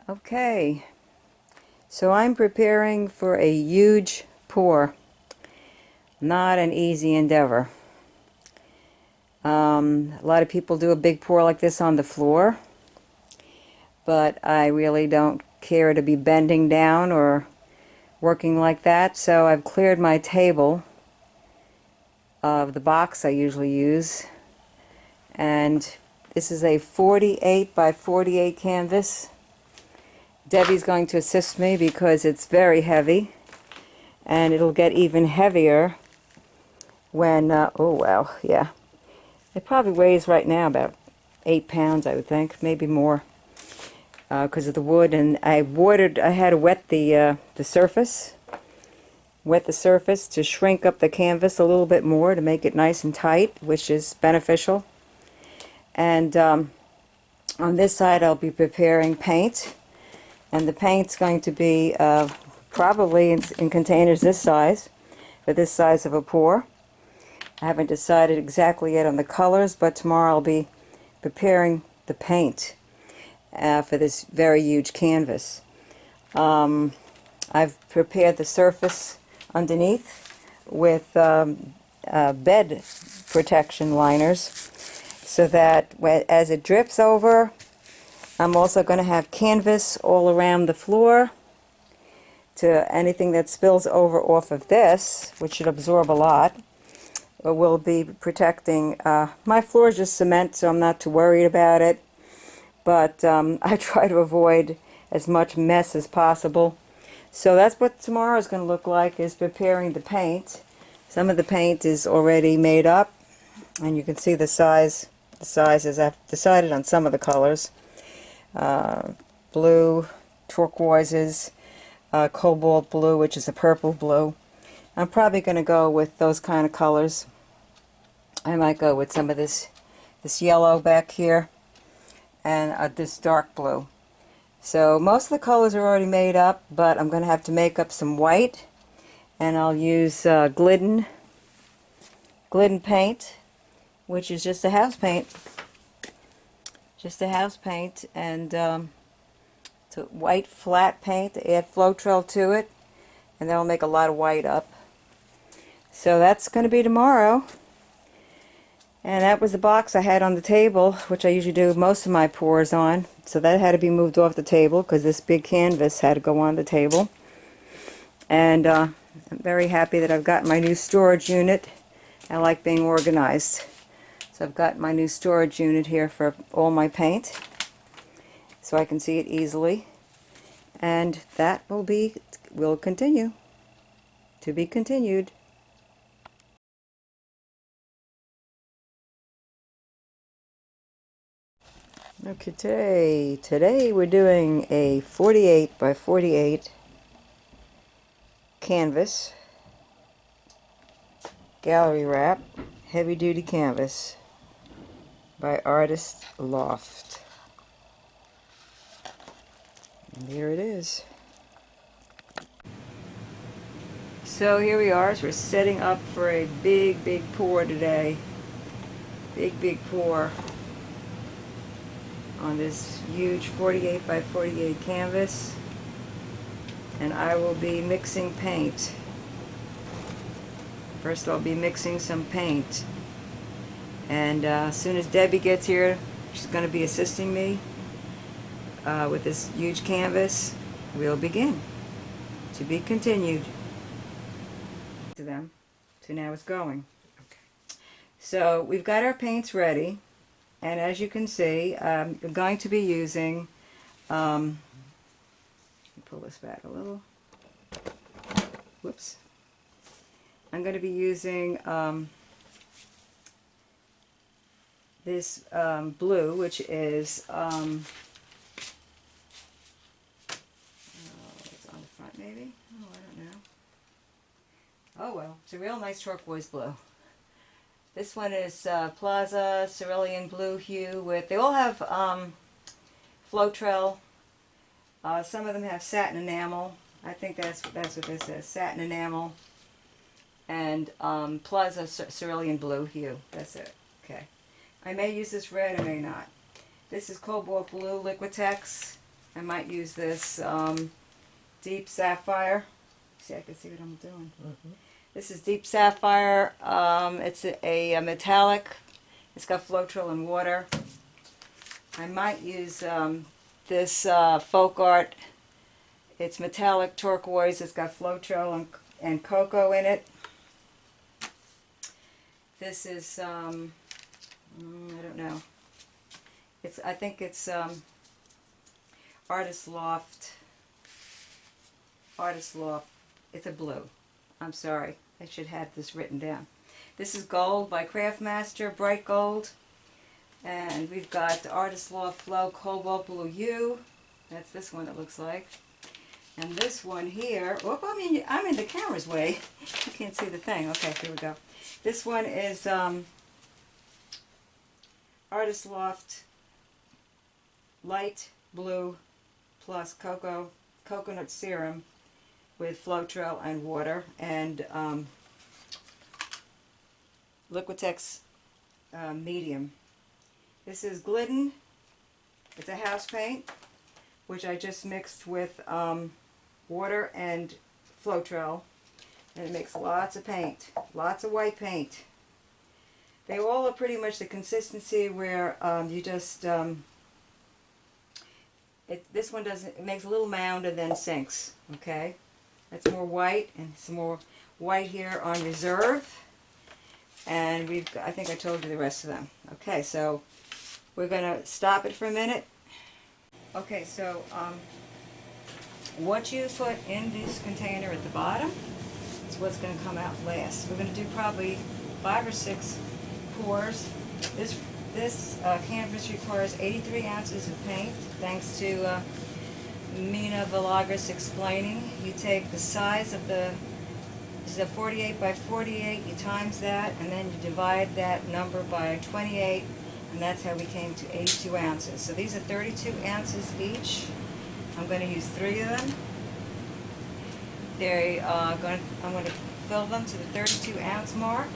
Okay, so I'm preparing for a huge pour. Not an easy endeavor. A lot of people do a big pour like this on the floor, but I really don't care to be bending down or working like that, so I've cleared my table of the box I usually use, and this is a 48 by 48 canvas. Debbie's going to assist me because it's very heavy, and it'll get even heavier when, oh wow, yeah. It probably weighs right now about 8 pounds, I would think, maybe more, because of the wood. And I had to wet the surface, to shrink up the canvas a little bit more to make it nice and tight, which is beneficial. And on this side I'll be preparing paint, and the paint's going to be probably in containers this size, for this size of a pour. I haven't decided exactly yet on the colors, but tomorrow I'll be preparing the paint for this very huge canvas. I've prepared the surface underneath with bed protection liners, so that as it drips over, I'm also going to have canvas all around the floor to anything that spills over off of this, which should absorb a lot. Will be protecting. My floor is just cement, so I'm not too worried about it, but I try to avoid as much mess as possible. So that's what tomorrow is going to look like, is preparing the paint. Some of the paint is already made up, and you can see the sizes. I've decided on some of the colors. Blue, turquoises, cobalt blue, which is a purple blue. I'm probably going to go with those kind of colors. I might go with some of this yellow back here, and this dark blue. So most of the colors are already made up, but I'm going to have to make up some white, and I'll use Glidden paint, which is just a house paint. And it's a white flat paint. Add Floetrol to it, and that'll make a lot of white up. So that's going to be tomorrow. And that was the box I had on the table, which I usually do most of my pours on. So that had to be moved off the table because this big canvas had to go on the table. And I'm very happy that I've got my new storage unit. I like being organized. So I've got my new storage unit here for all my paint, so I can see it easily. And that will continue. To be continued. Okay, today we're doing a 48 by 48 canvas, gallery wrap, heavy duty canvas by Artist Loft. And here it is. So here we are, so we're setting up for a big pour today. Big pour on this huge 48 by 48 canvas, and I will be mixing paint. First I'll be mixing some paint, and as soon as Debbie gets here, she's going to be assisting me with this huge canvas. We'll begin. To be continued. To them. So now it's going. Okay. So we've got our paints ready. And as you can see, I'm going to be using, pull this back a little, whoops. I'm going to be using this blue, which is, it's on the front maybe? Oh, I don't know. Oh well, it's a real nice turquoise blue. This one is Plaza Cerulean Blue hue with, they all have Floetrol. Some of them have satin enamel. I think that's what this is, satin enamel. And Plaza Cerulean Blue hue. That's it. Okay. I may use this red, I may not. This is Cobalt Blue Liquitex. I might use this Deep Sapphire. See, I can see what I'm doing. This is Deep Sapphire. It's a metallic. It's got Floetrol and water. I might use this Folk Art. It's metallic turquoise. It's got Floetrol and cocoa in it. This is I don't know. I think it's Artist Loft. Artist Loft. It's a blue. I'm sorry. I should have this written down. This is Gold by Craftmaster, bright gold. And we've got the Artist Loft Flow Cobalt Blue U. That's this one it looks like. And this one here, whoop, I'm in the camera's way. You can't see the thing. Okay, here we go. This one is Artist Loft Light Blue plus coconut serum with Floetrol and water, and Liquitex medium. This is Glidden. It's a house paint, which I just mixed with water and Floetrol, and it makes lots of paint, lots of white paint. They all are pretty much the consistency where you just this one doesn't. It makes a little mound and then sinks. Okay, that's more white, and some more white here on reserve. And we've got, I think I told you the rest of them. Okay, so we're gonna stop it for a minute. Okay, so what you put in this container at the bottom is what's going to come out last. We're going to do probably 5 or 6 pours. This canvas requires 83 ounces of paint, thanks to Mina Vilagras explaining. You take the size of this is a 48 by 48, you times that, and then you divide that number by 28, and that's how we came to 82 ounces. So these are 32 ounces each. I'm going to use 3 of them. I'm going to fill them to the 32 ounce mark.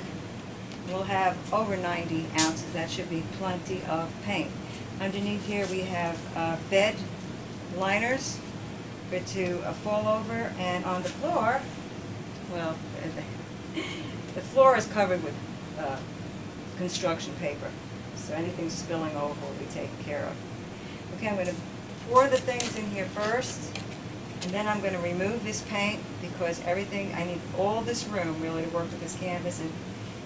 We'll have over 90 ounces. That should be plenty of paint. Underneath here we have bed liners for it to fall over, and on the floor, well, the floor is covered with construction paper, so anything spilling over will be taken care of. Okay, I'm going to pour the things in here first, and then I'm going to remove this paint because everything, I need all this room really to work with this canvas,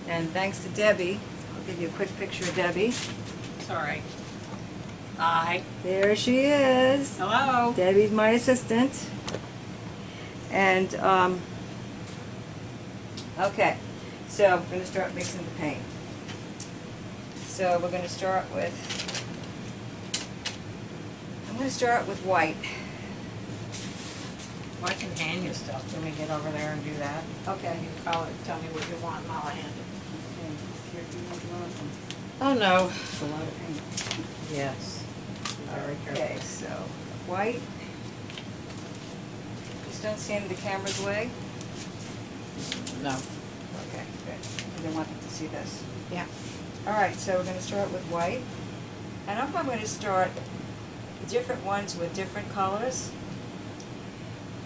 and thanks to Debbie, I'll give you a quick picture of Debbie. Sorry. Hi. There she is. Hello. Debbie's my assistant. And, okay, so we're going to start mixing the paint. So we're going to start with, I'm going to start with white. Well, I can hand you stuff. Let me get over there and do that. Okay. You call it, tell me what you want, and I'll hand it. Okay. Here, do you want one of them? Oh, no. It's a lot of paint. Yes. Very careful. Okay, so white. Just don't stand in the camera's way. No. Okay, good. Because I want them to see this. Yeah. All right, so we're going to start with white. And I'm going to start different ones with different colors.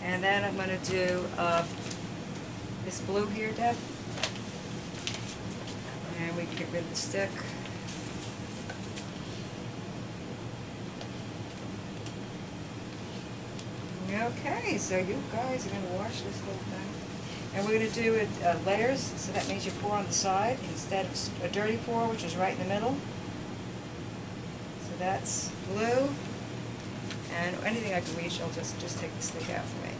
And then I'm going to do this blue here, Deb. And we can get rid of the stick. Okay, so you guys are going to wash this whole thing. And we're going to do it layers, so that means you pour on the side instead of a dirty pour, which is right in the middle. So that's blue. And anything I can reach, I'll just take the stick out for me.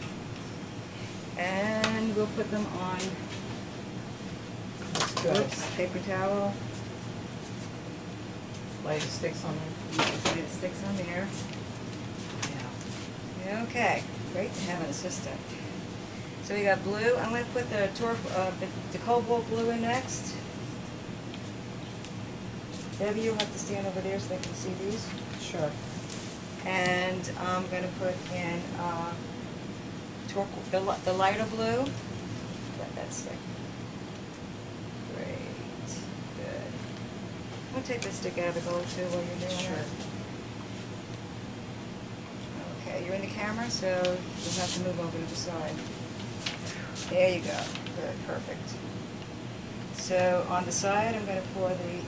And we'll put them on, oops, paper towel. Lay the sticks on there. Lay the sticks on there. Yeah. Okay, great to have an assistant. So we got blue. I'm going to put the cobalt blue in next. Debbie, you'll have to stand over there so they can see these. Sure. And I'm going to put in the lighter blue. Let that stick. Great. Good. I'm going to take the stick out of the gold too while you're doing Sure. it. camera, so you'll have to move over to the side. There you go. Good, perfect. So on the side, I'm going to pour the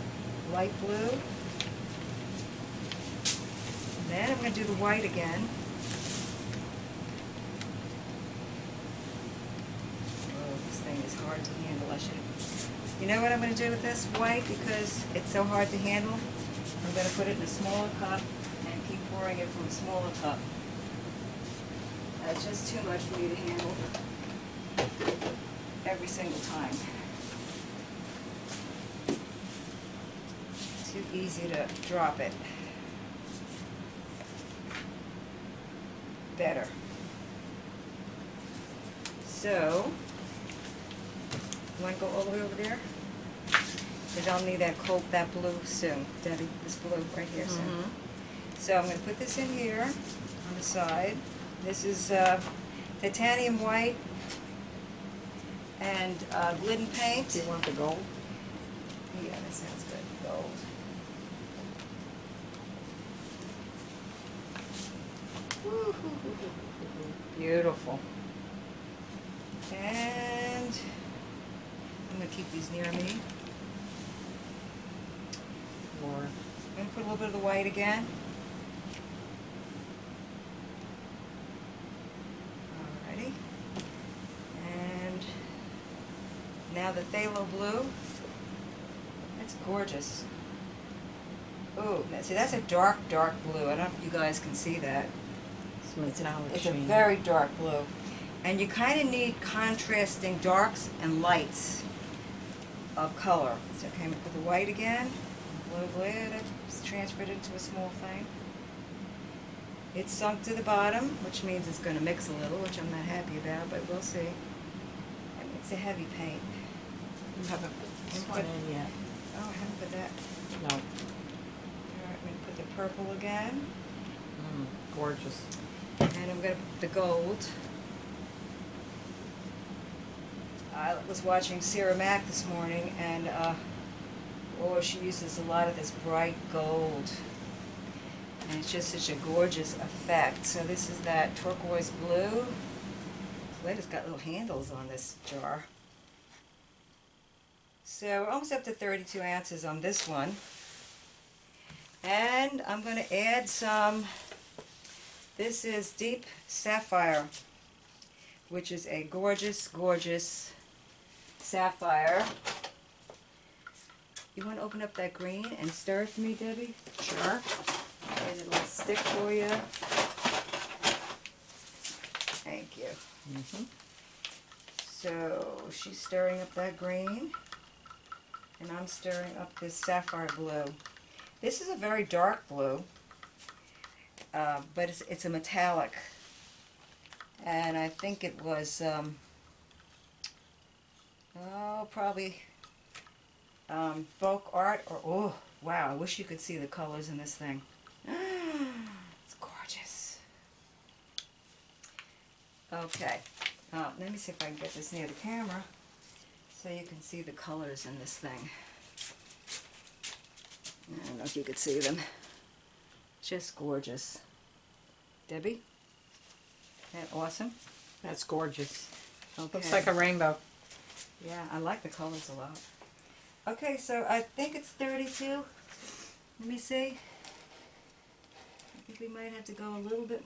light blue. Then I'm going to do the white again. Oh, this thing is hard to handle. You know what I'm going to do with this white, because it's so hard to handle? I'm going to put it in a smaller cup and keep pouring it from a smaller cup. That's just too much for me to handle every single time. Too easy to drop it. Better. So, you want to go all the way over there? Because I'll need that blue soon, Debbie, this blue right here soon. So I'm going to put this in here on the side. This is titanium white and glidden paint. Do you want the gold? Yeah, that sounds good. Gold. Beautiful. And I'm going to keep these near me. More. I'm going to put a little bit of the white again. Alrighty. And now the phthalo blue. That's gorgeous. Oh, see, that's a dark, dark blue. I don't know if you guys can see that. It's a very dark blue. And you kind of need contrasting darks and lights of color. So, okay, I'm going to put the white again. Blue, I've transferred it to a small thing. It's sunk to the bottom, which means it's going to mix a little, which I'm not happy about, but we'll see. I mean, it's a heavy paint. You haven't put this one in yet. Oh, I haven't put that. No. Alright, I'm going to put the purple again. Gorgeous. And I'm going to put the gold. I was watching Sarah Mack this morning, and she uses a lot of this bright gold. And it's just such a gorgeous effect. So this is that turquoise blue. Wait, it's got little handles on this jar. So we're almost up to 32 ounces on this one. And I'm going to add some, this is Deep Sapphire, which is a gorgeous, gorgeous sapphire. You want to open up that green and stir it for me, Debbie? Sure. And it'll stick for you. Thank you. So she's stirring up that green, and I'm stirring up this sapphire blue. This is a very dark blue, but it's a metallic, and I think it was probably folk art, or oh wow, I wish you could see the colors in this thing. It's gorgeous. Okay, let me see if I can get this near the camera so you can see the colors in this thing. I don't know if you could see them. Just gorgeous. Debbie? Isn't that awesome? That's gorgeous. Okay. Looks like a rainbow. Yeah, I like the colors a lot. Okay, so I think it's 32. Let me see. I think we might have to go a little bit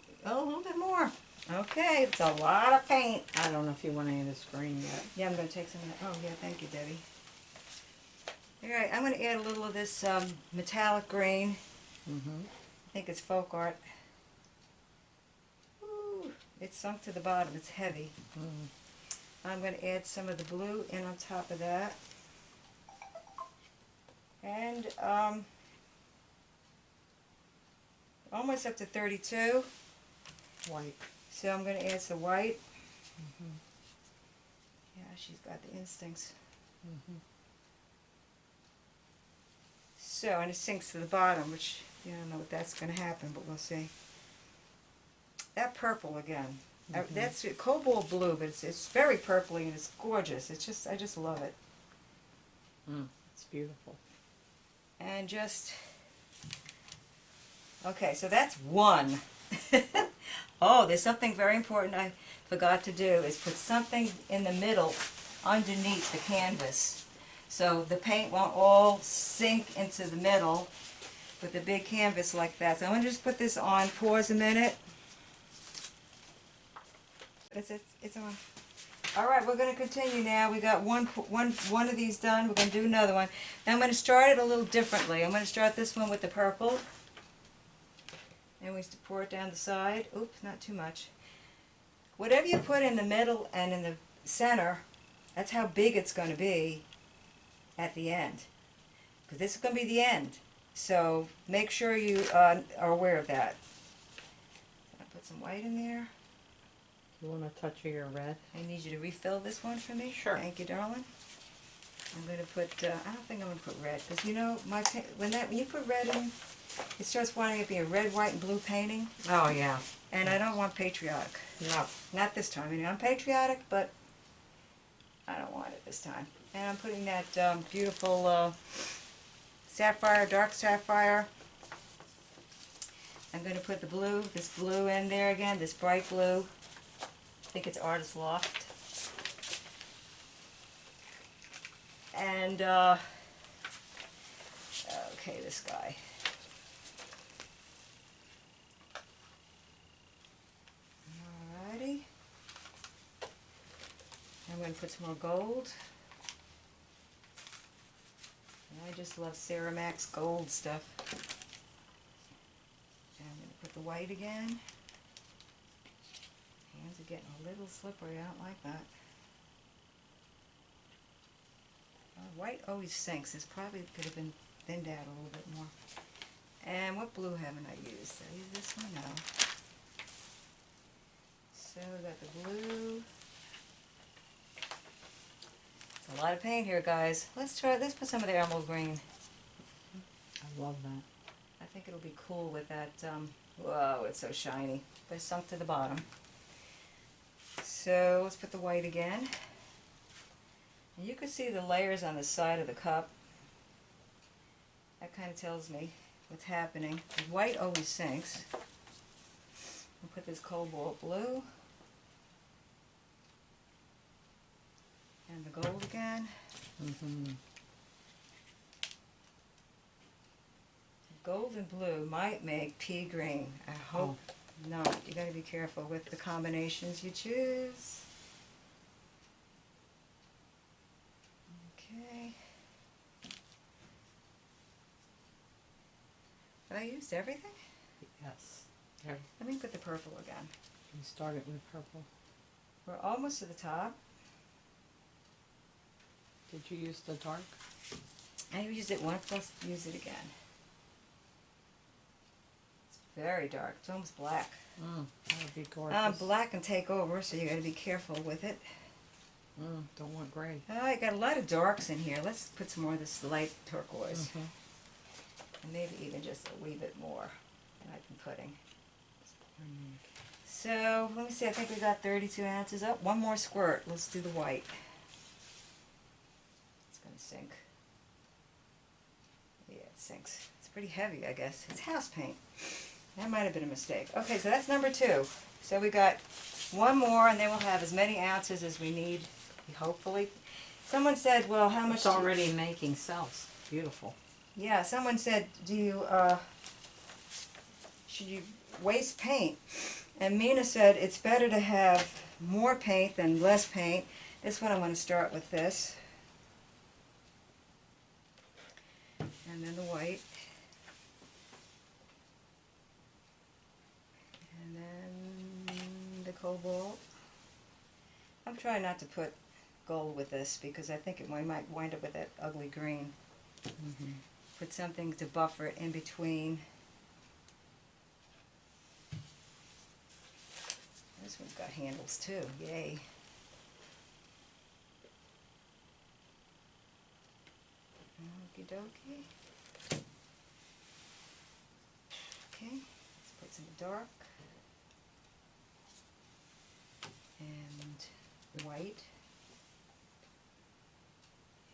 more. Okay, it's a lot of paint. I don't know if you want any of this green yet. Yeah, I'm going to take some of that. Oh, yeah, thank you, Debbie. All right, I'm going to add a little of this metallic green. I think it's folk art. Ooh, it's sunk to the bottom. It's heavy. I'm going to add some of the blue in on top of that. And almost up to 32. White. So I'm going to add some white. Yeah, she's got the instincts. So, and it sinks to the bottom, which you don't know what that's going to happen, but we'll see. That purple again. That's cobalt blue, but it's very purpley and it's gorgeous. It's just, I just love it. It's beautiful. And just, okay, so that's one. Oh, there's something very important I forgot to do, is put something in the middle underneath the canvas. So the paint won't all sink into the middle with the big canvas like that. So I'm going to just put this on, pause a minute. It's on. All right, we're going to continue now. We got one of these done. We're going to do another one. Now I'm going to start it a little differently. I'm going to start this one with the purple. And we pour it down the side. Oops, not too much. Whatever you put in the middle and in the center, that's how big it's going to be at the end. Because this is going to be the end. So make sure you are aware of that. I'll put some white in there. You want a touch of your red? I need you to refill this one for me. Sure. Thank you, darling. I'm going to put, I don't think I'm going to put red. Because you know, when you put red in, it starts wanting to be a red, white, and blue painting. Oh, yeah. And I don't want patriotic. No. Not this time. I mean, I'm patriotic, but I don't want it this time. And I'm putting that beautiful sapphire, dark sapphire. I'm going to put the blue, this blue in there again, this bright blue. I think it's Artist Loft. And, okay, this guy. Alrighty. I'm going to put some more gold. And I just love Ceramax gold stuff. And I'm going to put the white again. Hands are getting a little slippery. I don't like that. White always sinks. This probably could have been thinned out a little bit more. And what blue haven't I used? Did I use this one? No. So we got the blue. It's a lot of paint here, guys. Let's put some of the emerald green. I love that. I think it'll be cool with that, whoa, it's so shiny. But it's sunk to the bottom. So let's put the white again. And you can see the layers on the side of the cup. That kind of tells me what's happening. The white always sinks. I'll put this cobalt blue. And the gold again. Mm-hmm. Gold and blue might make pea green. I hope not. You got to be careful with the combinations you choose. Okay. Have I used everything? Yes. There. Let me put the purple again. We started with purple. We're almost to the top. Did you use the dark? I used it once, let's use it again. It's very dark. It's almost black. That would be gorgeous. Black can take over, so you got to be careful with it. Don't want gray. I got a lot of darks in here. Let's put some more of this light turquoise. And maybe even just a wee bit more than I've been putting. So, let me see. I think we got 32 ounces up. One more squirt. Let's do the white. It's going to sink. Yeah, it sinks. It's pretty heavy, I guess. It's house paint. That might have been a mistake. Okay, so that's number 2. So we got one more, and then we'll have as many ounces as we need, hopefully. Someone said, well, how much... It's already making cells. Beautiful. Yeah, someone said, should you waste paint? And Mina said, it's better to have more paint than less paint. This one I'm going to start with this. And then the white. And then the cobalt. I'm trying not to put gold with this because I think we might wind up with that ugly green. Put something to buffer it in between. This one's got handles too, yay. Okie dokie. Okay, let's put some dark. And white.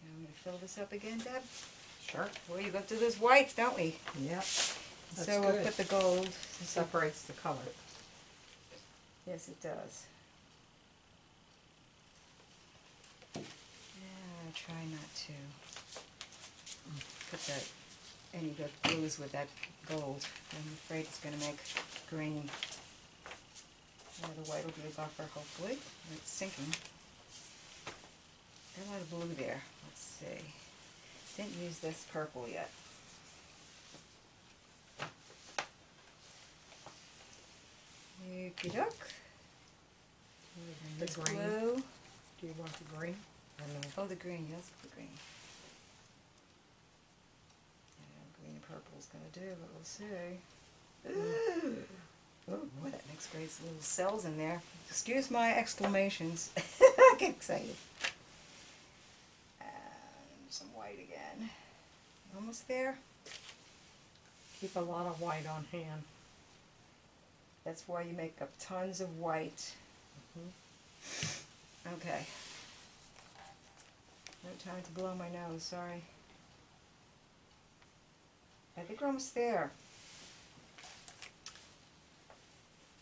And I'm going to fill this up again, Deb. Sure. Well, you go through those whites, don't we? Yep. That's So we'll good. put the gold. It separates the color. Yes, it does. Yeah, I try not to put that any good blues with that gold. I'm afraid it's going to make green. Yeah, the white will be a buffer, hopefully. It's sinking. Got a lot of blue there. Let's see. Didn't use this purple yet. Okey doke. The This green. blue. Do you want the green? Or no? Oh, the green. Yes, the green. Yeah, green and purple is going to do, but we'll see. Ooh. Oh, boy, that makes great little cells in there. Excuse my exclamations. I get excited. And some white again. Almost there. Keep a lot of white on hand. That's why you make up tons of white. Okay. No time to blow my nose, sorry. I think we're almost there.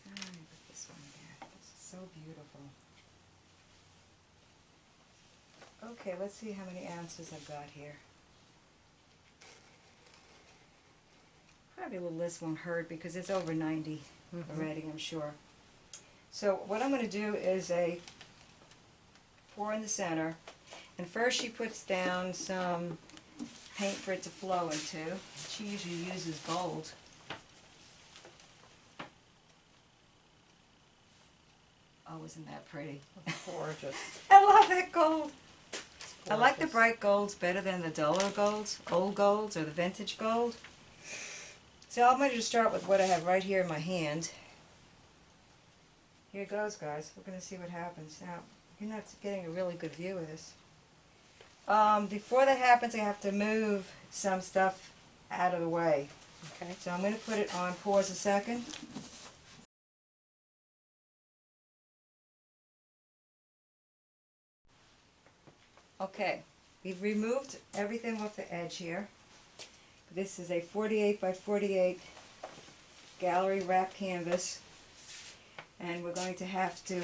Let me put this one there. This is so beautiful. Okay, let's see how many ounces I've got here. Probably a little less won't hurt because it's over 90 already, I'm sure. So what I'm going to do is pour in the center. And first she puts down some paint for it to flow into. She usually uses gold. Oh, isn't that pretty? Gorgeous. I love that gold. I like the Gorgeous. bright golds better than the duller golds, old golds, or the vintage gold. So I'm going to start with what I have right here in my hand. Here it goes, guys. We're going to see what happens. Now, you're not getting a really good view of this. Before that happens, I have to move some stuff out of the way. Okay. So I'm going to put it on pause a second. Okay, we've removed everything off the edge here. This is a 48 by 48 gallery wrap canvas, and we're going to have to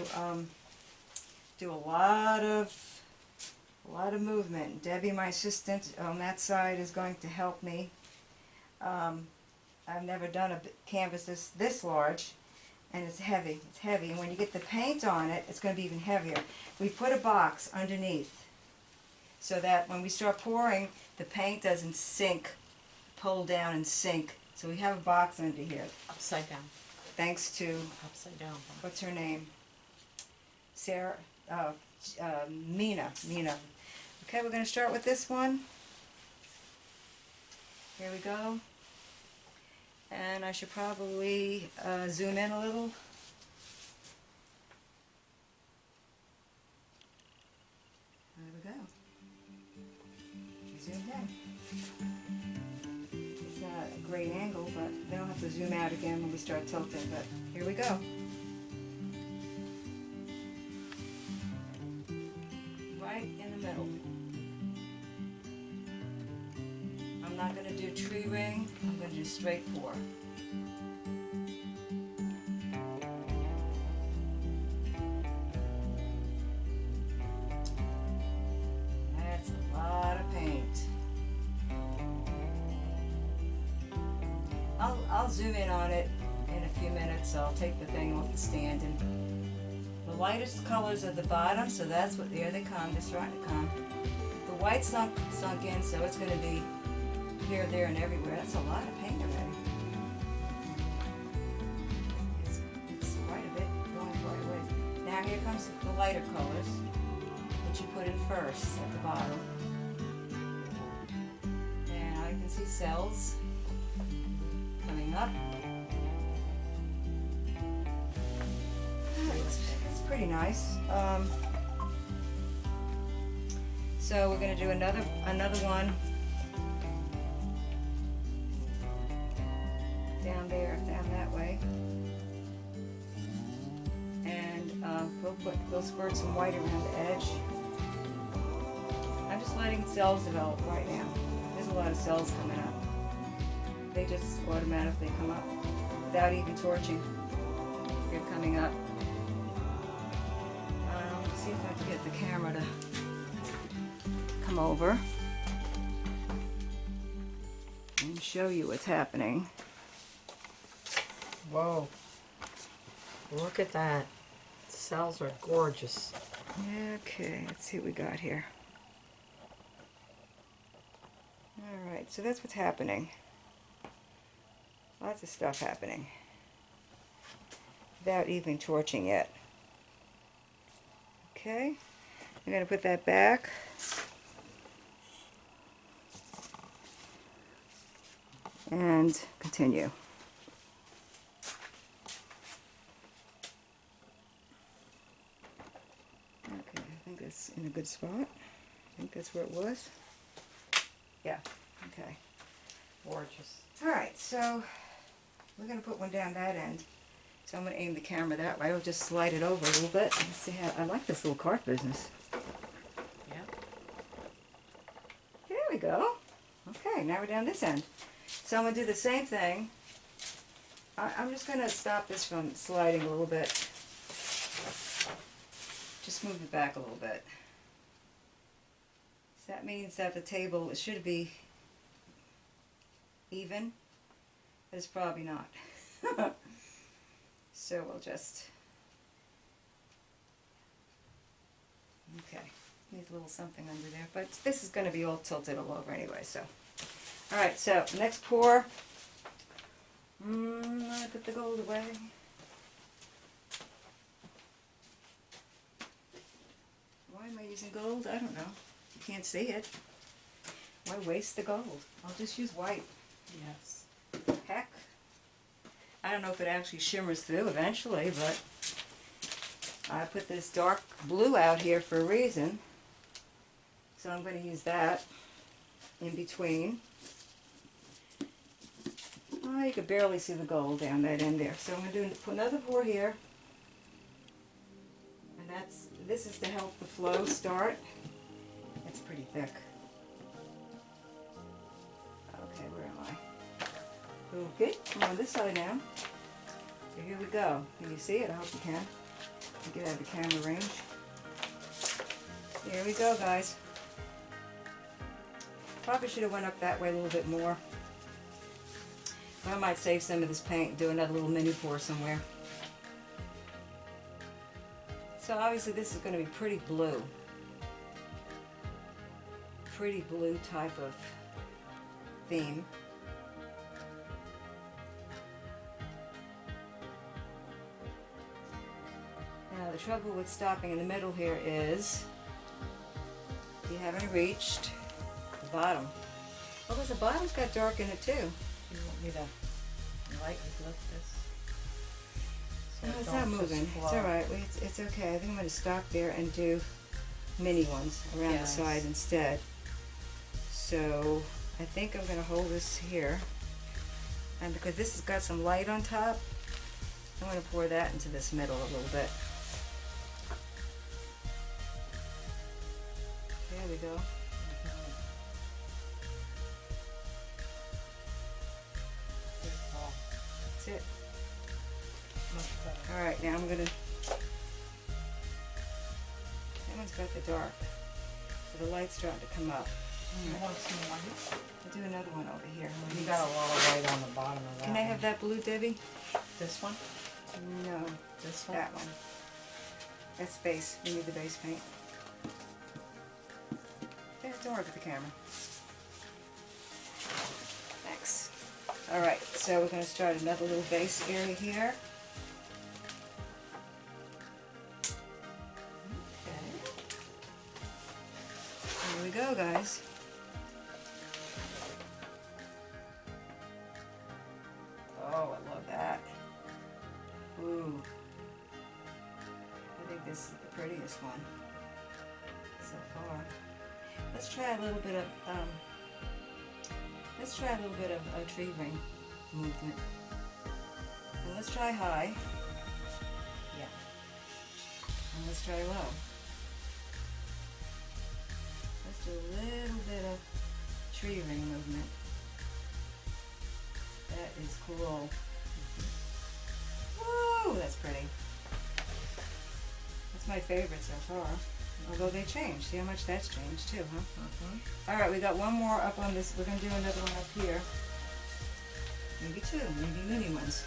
do a lot of movement. Debbie, my assistant on that side, is going to help me. I've never done a canvas this large, and it's heavy. It's heavy, and when you get the paint on it, it's going to be even heavier. We put a box underneath so that when we start pouring, the paint doesn't sink, pull down and sink. So we have a box under here, Upside down. thanks to, Upside down. what's her name? Sarah, Mina. Okay, we're going to start with this one. Here we go. And I should probably zoom in a little. There we go. Zoomed in. It's not a great angle, but then I'll have to zoom out again when we start tilting, but here we go. Right in the middle. I'm not going to do tree ring, I'm going to do straight pour. That's a lot of paint. I'll zoom in on it in a few minutes. I'll take the thing off the stand, and the lightest colors at the bottom, so that's what, there they come, they're starting to come. The white's sunk in, so it's going to be here, there, and everywhere. That's a lot of paint already. It's quite a bit, going quite a ways. Now here comes the lighter colors, which you put in first at the bottom. And now you can see cells coming up. It's pretty nice. So we're going to do another one down there, down that way, and we'll squirt some white around the edge. I'm just letting cells develop right now. There's a lot of cells coming up. They just automatically come up without even torching. They're coming up. the camera to come over and show you what's happening. Whoa. Look at that. Cells are gorgeous. Okay, let's see what we got here. Alright, so that's what's happening. Lots of stuff happening without even torching yet. Okay, I'm going to put that back. And continue. Okay, I think that's in a good spot. I think that's where it was. Yeah, okay. Gorgeous. Alright, so we're going to put one down that end. So I'm going to aim the camera that way. I'll just slide it over a little bit. Let's see how, I like this little cart business. Yeah. There we go. Okay, now we're down this end. So I'm going to do the same thing. I'm just going to stop this from sliding a little bit. Just move it back a little bit. So that means that the table, it should be even, but it's probably not. So we'll just, okay, needs a little something under there, but this is going to be all tilted all over anyway, so. Alright, so next pour, I put the gold away. Why am I using gold? I don't know. You can't see it. Why waste the gold? I'll just use white. Yes. Heck. I don't know if it actually shimmers through eventually, but I put this dark blue out here for a reason. So I'm going to use that in between. Oh, you could barely see the gold down that end there. So I'm going to put another pour here. And this is to help the flow start. It's pretty thick. Okay, where am I? Okay, I'm on this side now. So here we go. Can you see it? I hope you can. Get out of the camera range. Here we go, guys. Probably should have went up that way a little bit more. I might save some of this paint and do another little mini pour somewhere. So obviously this is going to be pretty blue. Pretty blue type of theme. Now the trouble with stopping in the middle here is you haven't reached the bottom. Oh, because the bottom's got dark in it too. You want me to lightly lift this? So No, it it's don't not just moving. It's flow. alright. It's okay. I think I'm going to stop there and do mini ones around Yes. the side instead. So I think I'm going to hold this here. And because this has got some light on top, I'm going to pour that into this middle a little bit. There we go. That's it. Alright, now I'm going to... That one's got the dark. So the light's starting to come up. You want some white? I'll do another one over here. You got a lot of white on the bottom of that. Can I have one. that blue, Debbie? This one? No, This one? that one. That's base. We need the base paint. Yeah, don't work with the camera. Thanks. Alright, so we're going to start another little base area here. Okay. Here we go, guys. Oh, I love that. Ooh. I think this is the prettiest one so far. Let's try a little bit of a tree ring movement. And let's try high. Yeah. And let's try low. Let's do a little bit of tree ring movement. That is cool. Woo, that's pretty. That's my favorite so far. Although they changed. See how much that's changed too, huh? Mm-hmm. Alright, we got one more up on this. We're going to do another one up here. Maybe two, maybe mini ones.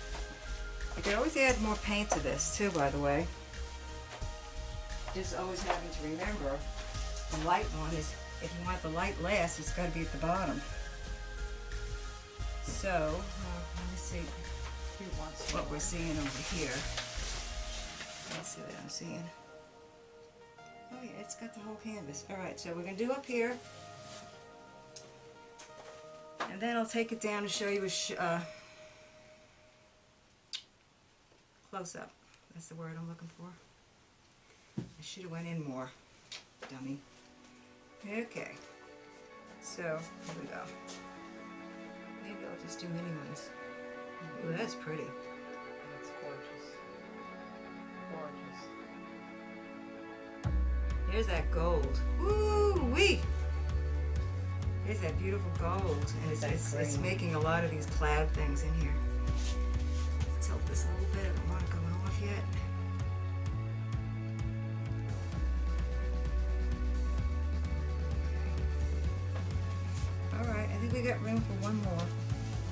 You could always add more paint to this too, by the way. Just always having to remember the light one is, if you want the light last, it's got to be at the bottom. So, let me see what we're seeing over here. Let's see what I'm seeing. Oh yeah, it's got the whole canvas. Alright, so we're going to do up here. And then I'll take it down and show you a close-up. That's the word I'm looking for. I should have went in more, dummy. Okay, so here we go. Maybe I'll just do mini ones. Ooh, that's pretty. That's gorgeous. Gorgeous. There's that gold. Woo-wee! There's that beautiful gold. And it's making a lot of these cloud things in here. Let's tilt this a little bit. I don't want it going off yet. Alright, I think we got room for one more.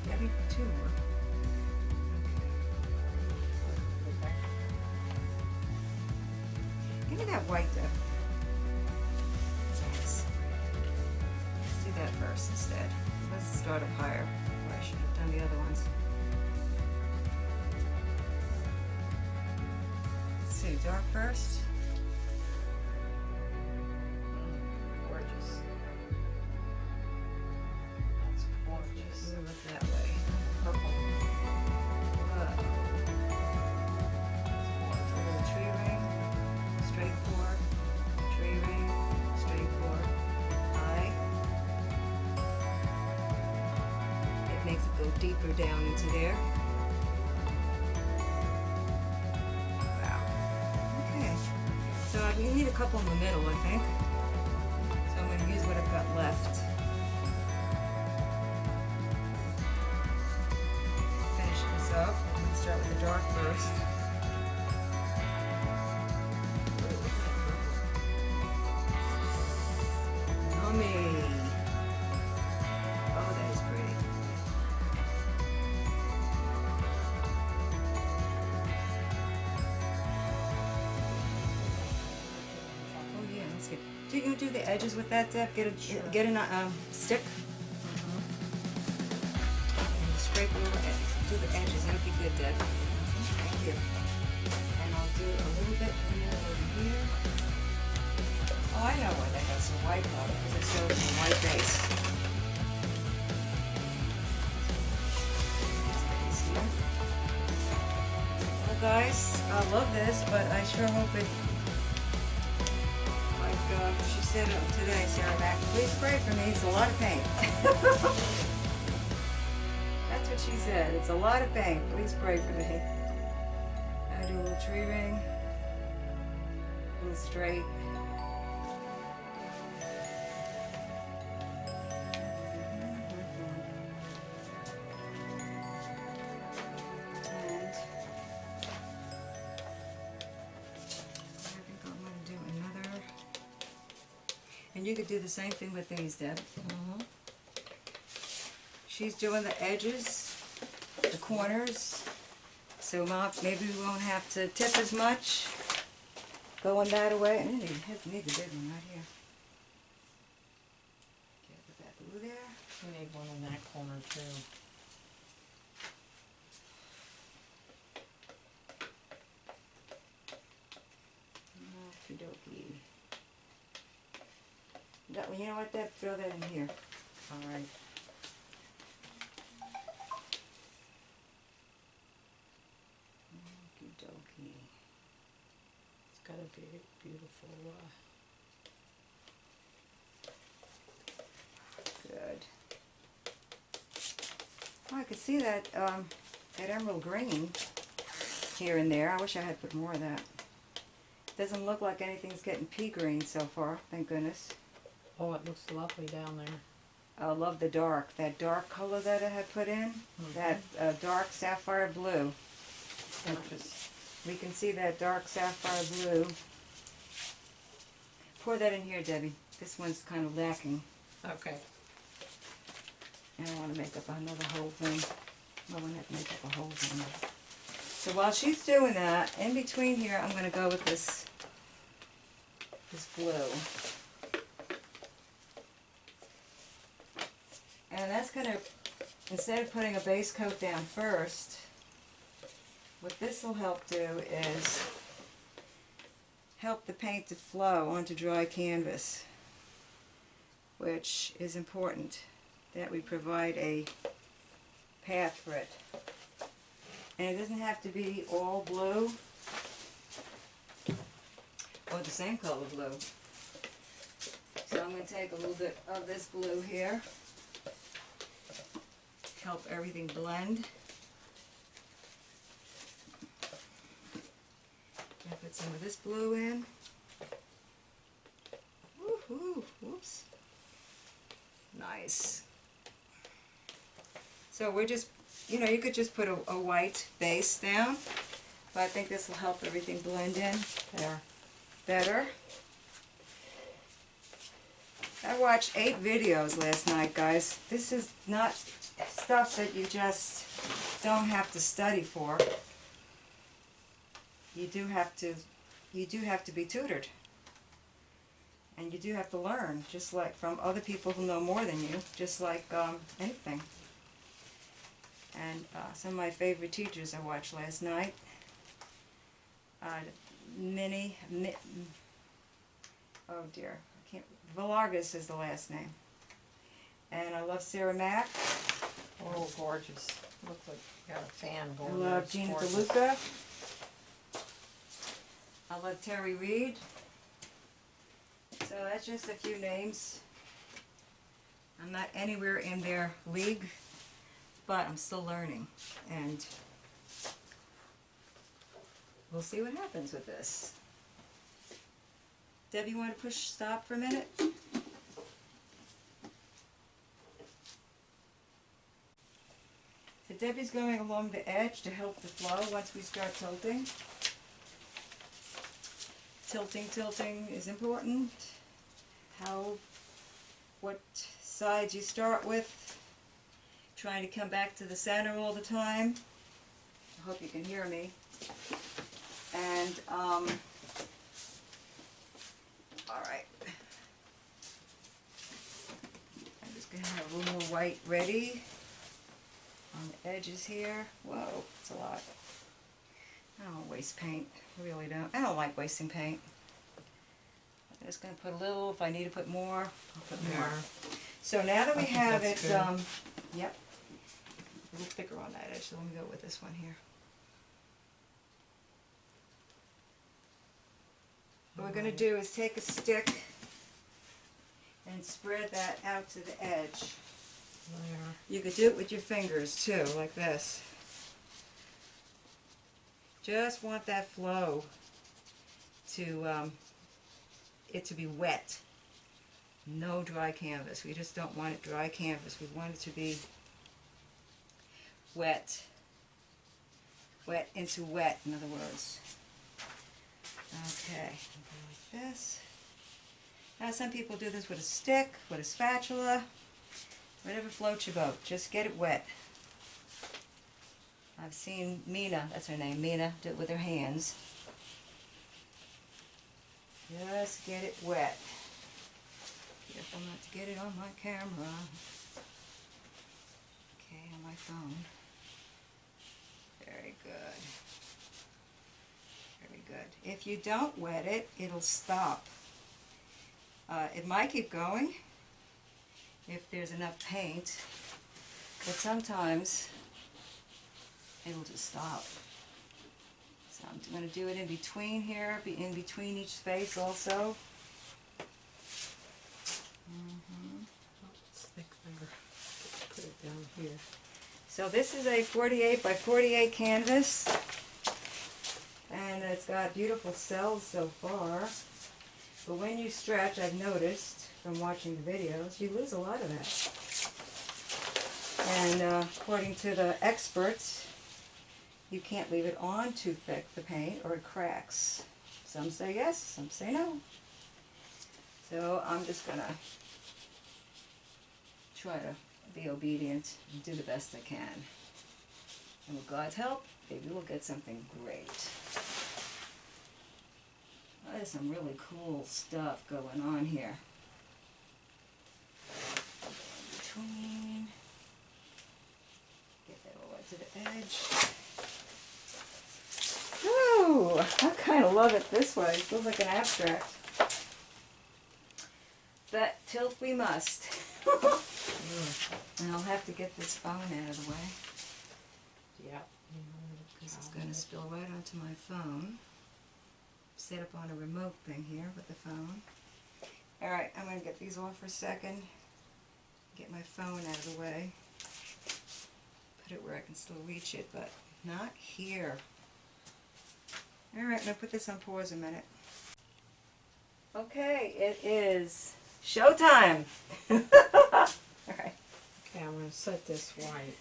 Maybe two more. Give me that white dip. Yes. Let's do that first instead. Let's start up higher. I should have done the other ones. Let's see, dark first. Gorgeous. That's gorgeous. Move it that way. Purple. Whoa. A little tree ring, straight four, tree ring, straight four, high. It makes it go deeper down into there. Wow. Okay. So we need a couple in the middle, I think. So I'm going to use what I've got left. Finish this up. I'm going to start with the dark first. Yummy. Oh, that is pretty. Oh yeah, that's good. Do you do the edges with that, Deb? Get a stick. And scrape a little edge. Do the edges. That'll be good, Deb. Thank you. And I'll do a little bit in the middle over here. Oh, I know why that has some white on it, because it shows the white base. Well, guys, I love this, but I sure hope it, like she said today, Sarah Mack, please pray for me. It's a lot of paint. That's what she said. It's a lot of paint. Please pray for me. I do a little tree ring, a little straight. And you could do the same thing with these, Deb. Mm-hmm. She's doing the edges, the corners, so maybe we won't have to tip as much going that way. And it needs a big one right here. Okay, put that blue there. We need one in that corner too. Okie dokie. You know what, Deb? Throw that in here. All right. Okie dokie. It's got to be beautiful. Good. Oh, I could see that that emerald green here and there. I wish I had put more of that. Doesn't look like anything's getting pea green so far, thank goodness. Oh, it looks lovely down there. I love the dark, that dark color that I had put in, that dark sapphire blue. Gorgeous. We can see that dark sapphire blue pour that in here, Debbie. This one's kind of lacking. Okay. I don't want to make up another whole thing. I won't have to make up a whole thing. So while she's doing that, in between here, I'm going to go with this blue. And that's going to, instead of putting a base coat down first, what this will help do is help the paint to flow onto dry canvas, which is important, that we provide a path for it. And it doesn't have to be all blue or the same color blue. So I'm going to take a little bit of this blue here, help everything blend. I put some of this blue in. Woohoo! Whoops. Nice. So we're just, you know, you could just put a white base down, but I think this will help everything blend in there better. I watched 8 videos last night, guys. This is not stuff that you just don't have to study for. You do have to be tutored, and you do have to learn, just like from other people who know more than you, just like anything. And some of my favorite teachers I watched last night, oh dear, I can't. Villargas is the last name, and I love Sarah Mack. Oh, gorgeous! Looks like you got a fan I going there. love It's Gina gorgeous. DeLuca. I love Terry Reed. So that's just a few names. I'm not anywhere in their league, but I'm still learning, and we'll see what happens with this. Debbie, you want to push stop for a minute? So Debbie's going along the edge to help the flow once we start tilting. Tilting is important. What sides you start with. Trying to come back to the center all the time. I hope you can hear me. And, alright. I'm just going to have a little more white ready on the edges here. Whoa, it's a lot. I don't waste paint. I really don't. I don't like wasting paint. I'm just going to put a little. If I need to put more, I'll put more. Yeah. So now that we have it, that's yep, a little thicker on that edge, so let me go with this one here. What we're going to do is take a stick and spread that out to the edge. There. You could do it with your fingers too, like this. Just want that flow to, it to be wet. No dry canvas. We just don't want it dry canvas. We want it to be wet. Wet into wet, in other words. Okay, like this. Now some people do this with a stick, with a spatula, whatever floats your boat. Just get it wet. I've seen Mina, that's her name, Mina, do it with her hands. Just get it wet. Careful not to get it on my camera. Okay, on my phone. Very good. Very good. If you don't wet it, it'll stop. It might keep going if there's enough paint, but sometimes it'll just stop. So I'm going to do it in between here, in between each space also. It's thick there. Put it down here. So this is a 48 by 48 canvas, and it's got beautiful cells so far. But when you stretch, I've noticed from watching the videos, you lose a lot of that. And according to the experts, you can't leave it on too thick, the paint, or it cracks. Some say yes, some say no. So I'm just gonna try to be obedient and do the best I can. And with God's help, maybe we'll get something great. Oh, there's some really cool stuff going on here. Between, get that all right to the edge. Ooh, I kind of love it this way. It feels like an abstract. But tilt we must. And I'll have to get this phone out of the way. Yeah. Because it's going to spill right onto my phone. Set up on a remote thing here with the phone. Alright, I'm going to get these off for a second. Get my phone out of the way. Put it where I can still reach it, but not here. Alright, I'm going to put this on pause a minute. Okay, it is showtime! Alright. Okay, I'm going to set this white.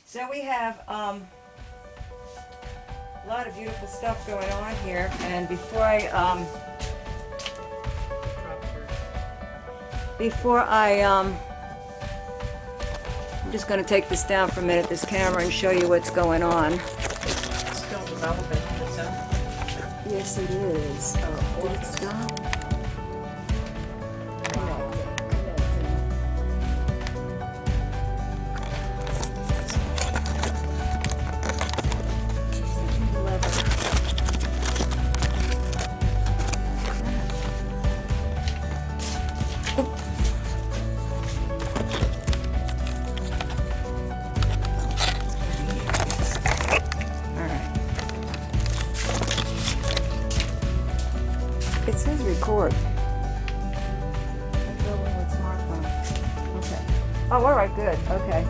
So we have a lot of beautiful stuff going on here, and before I'm just going to take this down for a minute, this camera, and show you what's going on. It's still developing on its own. Yes, it is. Oh, did it stop? It says record. Okay. Oh, all right, good. Okay.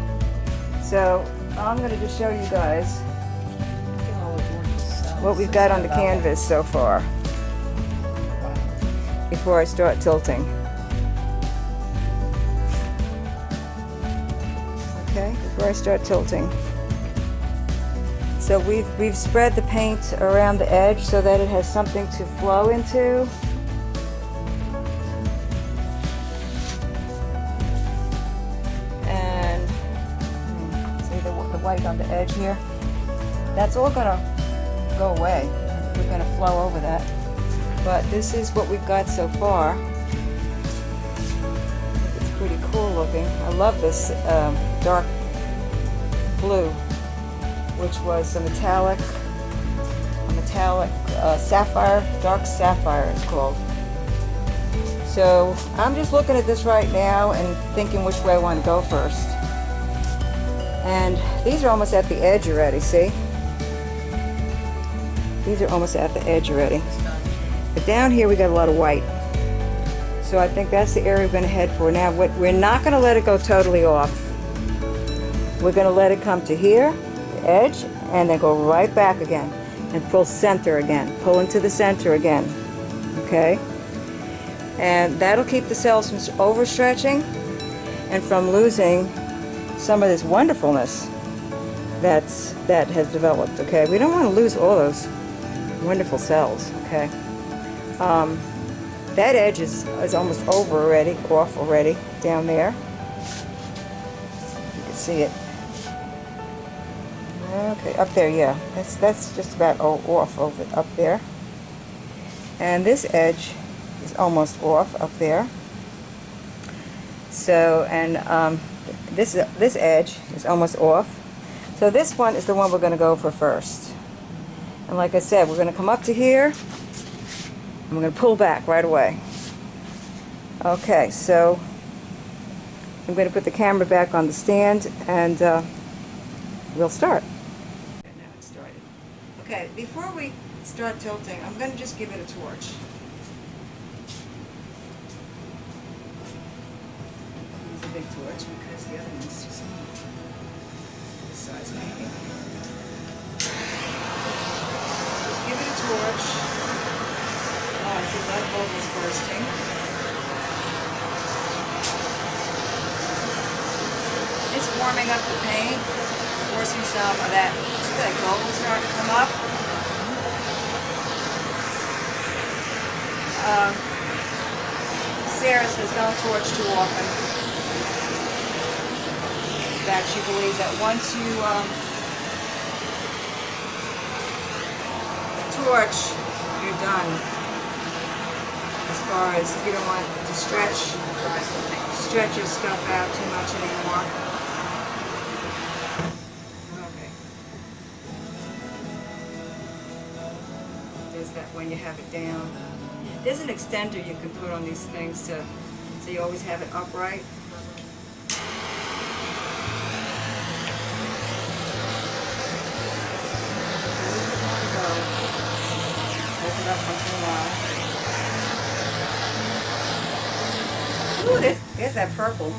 So I'm going to just show you guys what we've got on the canvas so far before I start tilting. Okay, before I start tilting. So we've spread the paint around the edge so that it has something to flow into. And see the white on the edge here? That's all gonna go away. We're gonna flow over that. But this is what we've got so far. It's pretty cool looking. I love this dark blue, which was a metallic sapphire, dark sapphire it's called. So I'm just looking at this right now and thinking which way I want to go first. And these are almost at the edge already, see? These are almost at the edge already. But down here we got a lot of white. So I think that's the area we're going to head for. Now we're not going to let it go totally off. We're going to let it come to here, the edge, and then go right back again. And pull center again. Pull into the center again. Okay? And that'll keep the cells from overstretching and from losing some of this wonderfulness that has developed. Okay? We don't want to lose all those wonderful cells. Okay? That edge is almost over already, off already, down there. You can see it. Okay, up there, yeah. That's just about off over up there. And this edge is almost off up there. So, and this edge is almost off. So this one is the one we're going to go for first. And like I said, we're going to come up to here, and we're going to pull back right away. Okay, so I'm going to put the camera back on the stand, and we'll start. Now it's started. Okay, before we start tilting, I'm going to just give it a torch. Use a big torch because the other one's too small. This size maybe. Just give it a torch. Oh, I see that bulb is bursting. It's warming up the paint, forcing some of that. See that gold starting to come up? Sarah says don't torch too often. That she believes that once you torch, you're done. As far as you don't want to stretch your stuff out too much anymore. Okay. There's that when you have it down. There's an extender you can put on these things so you always have it upright. Open it up once in a while. Ooh, there's that purple.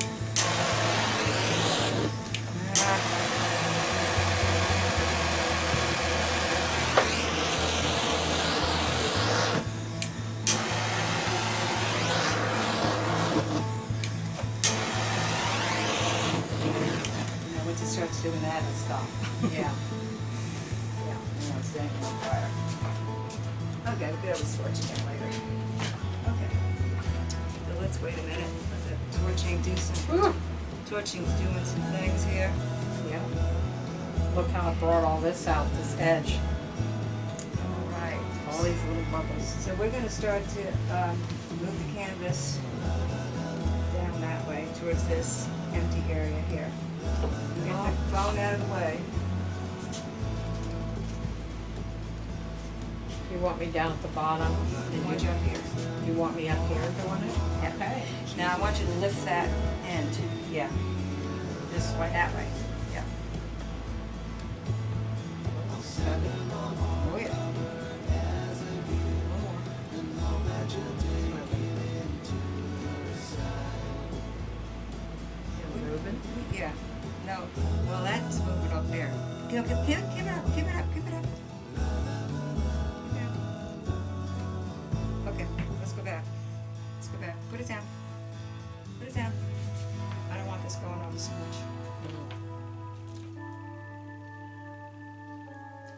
Once it starts doing that, it'll stop. Yeah. It's staying on fire. Okay, we'll be able to torch again later. Okay. So let's wait a minute. Let the torching do some. Torching's doing some things here. Yeah. Look how it brought all this out, this edge. All right. All these little bubbles. So we're going to start to move the canvas down that way towards this empty area here. Get the phone out of the way. You want me down at the bottom? I want you up here. You want me up here doing it? Yeah. Okay. Now I want you to lift that end. Yeah. This way, that way. Yeah. Oh yeah. Moving? Yeah. No. Well, that's moving up there. Give it up. Give it up. Give it up. Okay. Let's go back. Let's go back. Put it down. Put it down. I don't want this going over so much.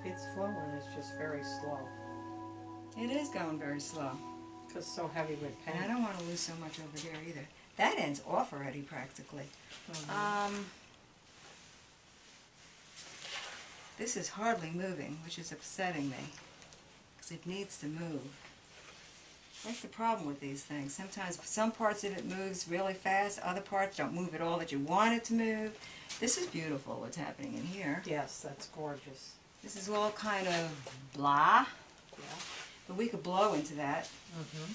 It's flowing, it's just very slow. It is going very slow. Because it's so heavy with And paint. I don't want to lose so much over there either. That end's off already practically. This is hardly moving, which is upsetting me. Because it needs to move. That's the problem with these things. Sometimes some parts of it moves really fast, other parts don't move at all that you want it to move. This is beautiful what's happening in here. Yes, that's gorgeous. This is all kind of blah, Yeah. but we could blow into that. Mm-hmm.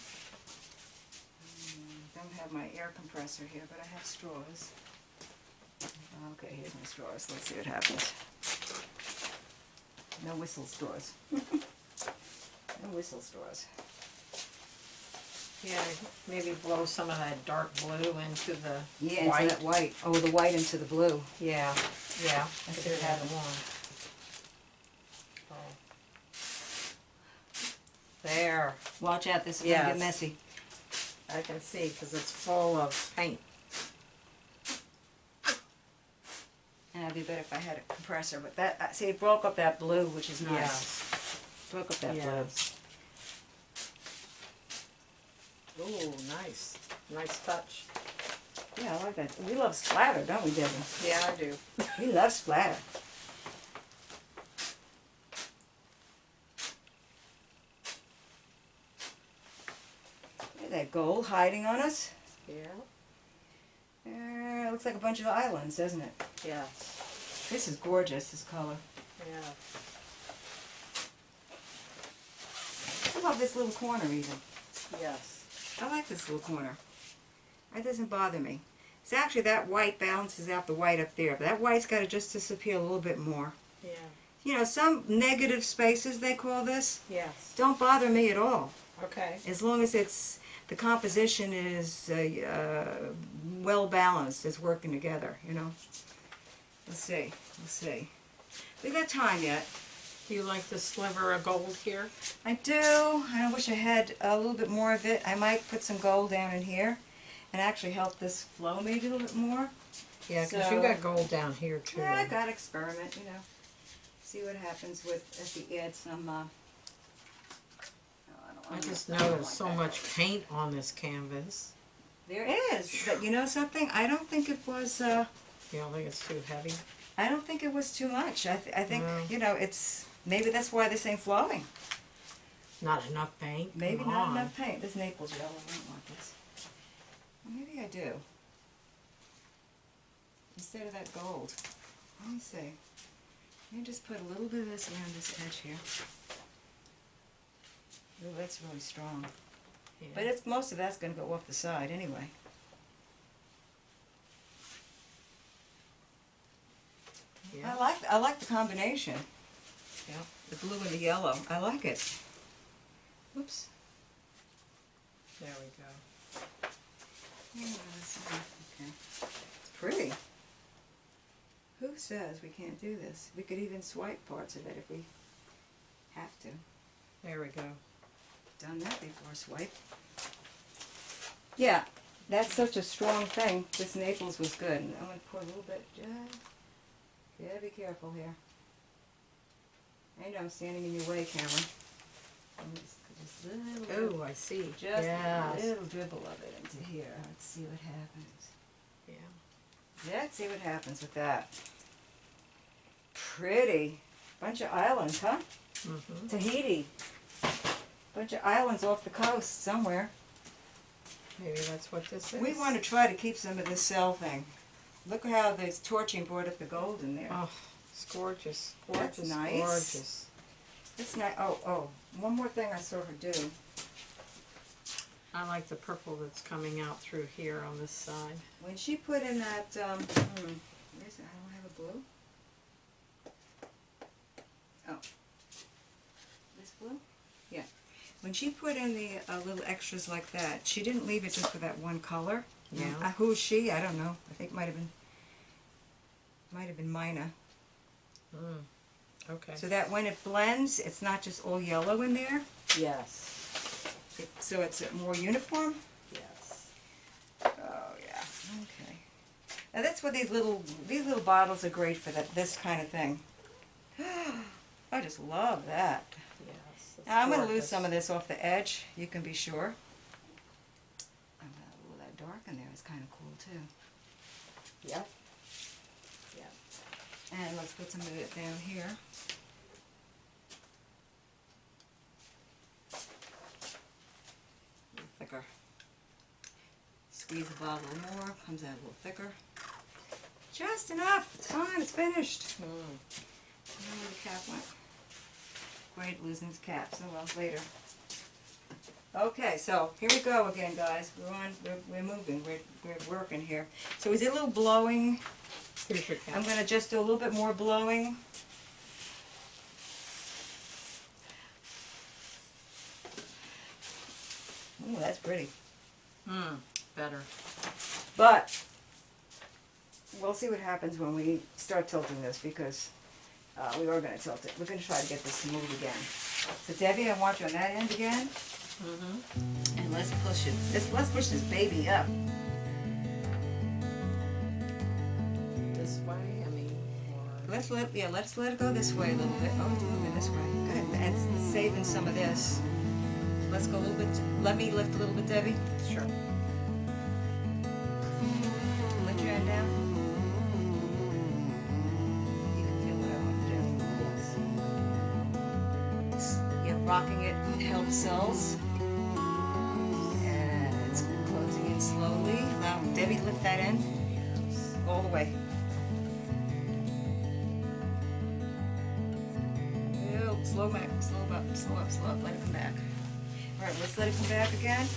Don't have my air compressor here, but I have straws. Okay, here's my straws. Let's see what happens. No whistle straws. No whistle straws. Yeah, maybe blow some of that dark blue into the Yeah, white. into that white. Oh, the white into the blue. Yeah, yeah. That's If what you have happens. one. Oh. There, Watch out, this is going to Yes. get messy. I can see because it's full of paint. And it'd be better if I had a compressor, but that, see, it broke up that blue, which is nice. Yes. Broke up that Yes. Ooh, nice. Nice touch. blue. Yeah, I like that. We love splatter, don't we, Debbie? Yeah, I do. We love splatter. Look at that gold hiding on us. Yeah. It looks like a bunch of islands, doesn't it? Yes. This is gorgeous, this color. Yeah. I love this little corner even. Yes. I like this little corner. That doesn't bother me. It's actually that white balances out the white up there, but that white's got to just disappear a little bit more. Yeah. You know, some negative spaces, they call this, Yes. don't bother me at all. Okay. As long as the composition is well balanced, it's working together, you know. Let's see. We got time yet. Do you like the sliver of gold here? I do. I wish I had a little bit more of it. I might put some gold down in here and actually help this flow maybe a little bit more. Yeah, because So- you got gold down here too. Yeah, I got to experiment, you know. See what happens with if you add some. No, I just I don't noticed like so that. much paint on this canvas. There is, but you know something? I don't think it was. You don't think it's too heavy? I don't think it was too much. I think No. you know it's maybe that's why this ain't flowing. Not enough paint? Maybe Come not on. enough paint. This Naples yellow. I don't want this. Well, maybe I do. Instead of that gold. Let me see. Let me just put a little bit of this around this edge here. Oh, that's really strong. Yeah. But it's most of that's going to go off the side anyway. Yeah. I like the combination. Yeah. The blue and the yellow. I like it. Whoops. There we go. Yeah, okay. It's pretty. Who says we can't do this? We could even swipe parts of it if we have to. There we go. Done that before, swipe. Yeah, that's such a strong thing. This Naples was good. And I'm going to pour a little bit. Yeah, be careful here. I know I'm standing in your way, Cameron. Just a little bit. Oh, I see. Just Yes. a little dribble of it into here. Let's see what happens. Yeah. Let's see what happens with that. Pretty. Bunch of islands, huh? Mm-hmm. Tahiti. Bunch of islands off the coast somewhere. Maybe that's what this is. We want to try to keep some of this cell thing. Look how this torching brought up the gold in there. Oh, it's gorgeous. That's Gorgeous. nice. Gorgeous. It's nice. Oh, one more thing I saw her do. I like the purple that's coming out through here on this side. When she put in that, where is it? I don't have a blue. Oh. This blue? Yeah. When she put in the little extras like that, she didn't leave it just for that one color. Yeah. Who is she? I don't know. I think it might have been Mina. Mm. Okay. So that when it blends, it's not just all yellow in there. Yes. So it's more uniform. Yes. Oh yeah. Okay. Now that's what these little bottles are great for. This kind of thing. I just love that. Yes. Now, I'm going to lose some of this off the edge. You can be sure. Oh, that dark in there is kind of cool too. Yep. Yep. And let's put some of it down here. A little thicker. Squeeze the bottle a little more. Comes out a little thicker. Just enough. It's fine. It's finished. Mm. I don't know where the cap went. Great, losing its cap. So well, later. Okay, so here we go again, guys. We're moving. We're working here. So is it a little blowing? Here's your cap. I'm going to just do a little bit more blowing. Ooh, that's pretty. Better. But we'll see what happens when we start tilting this, because we are going to tilt it. We're going to try to get this to move again. So Debbie, I want you on that end again. Mm-hmm. And let's push it. Let's push this baby up. This way, I mean, or... Let's let it go this way a little bit. Oh, it's moving this way. Good. And it's saving some of this. Let's go a little bit. Let me lift a little bit, Debbie. Sure. Lift your hand down. You can feel what I want to do. Yes. Yeah, rocking it helps cells. And it's closing in slowly. Now, Debbie, lift that end. Yes. All the way. Ew, slow up. Let it come back. All right, let's let it come back again.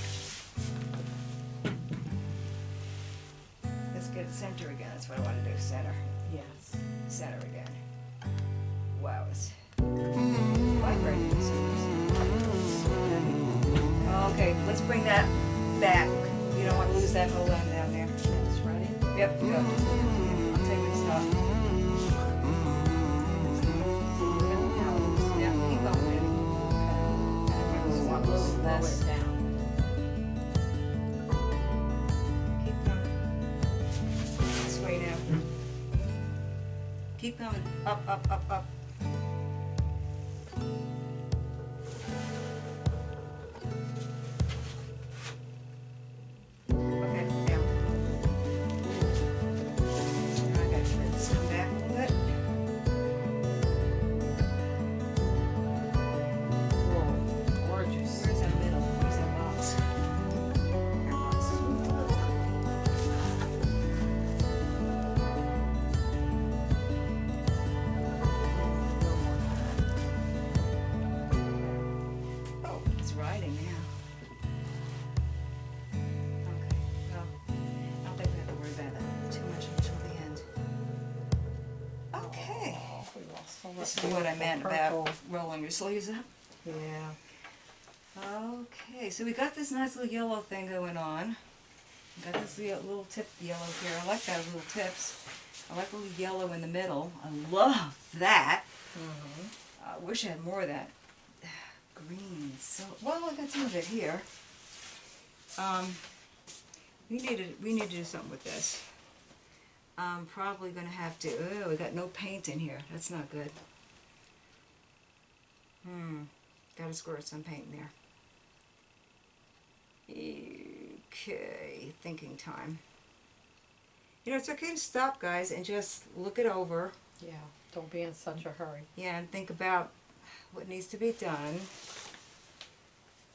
Let's get it center again. That's what I want to do. Center. Yes. Center again. Wow, it's vibrating. Okay, let's bring that back. You don't want to lose that whole end down there. Yes, ready? Yep, go. I'll take this stuff. Yeah, keep going, baby. Slow it down. Keep going. This way now. Keep going. Up, up, up, up. Okay. This is what I meant about Purple. rolling your sleeves up. Yeah. Okay, so we got this nice little yellow thing going on. Got this little tip yellow here. I like that little tips. I like a little yellow in the middle. I love that. I wish I had more of that green. So, well, I got some of it here. We need to do something with this. I'm probably gonna have to. Oh, we got no paint in here. That's not good. Gotta squirt some paint in there. Okay, thinking time. You know, it's okay to stop, guys, and just look it over. Yeah. Don't be in such a hurry. Yeah, and think about what needs to be done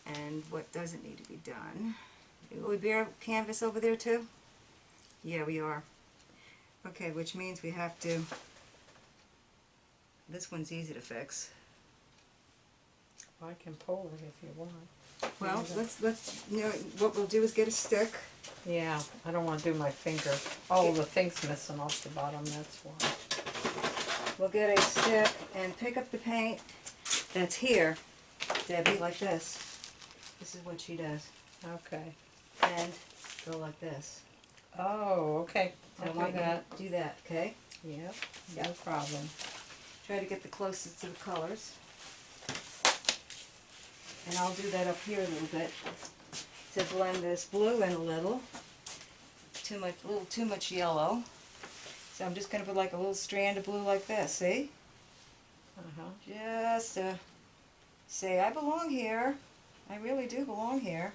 and what doesn't need to be done. Will we bear canvas over there too? Yeah, we are. Okay, which means we have to. This one's easy to fix. I can pull it if you want. Well, let's you know what we'll do is get a stick. Yeah, I don't want to do my finger. Oh, the thing's missing off the bottom, that's why. We'll get a stick and pick up the paint that's here, Debbie, like this. This is what she does. Okay. And go like this. Oh, okay. So I I'll want do you that. to do that, okay? Yep, no problem. Try to get the closest to the colors. And I'll do that up here a little bit to blend this blue in a little. A little too much yellow. So I'm just going to put like a little strand of blue like this, see? Just to say, I belong here. I really do belong here.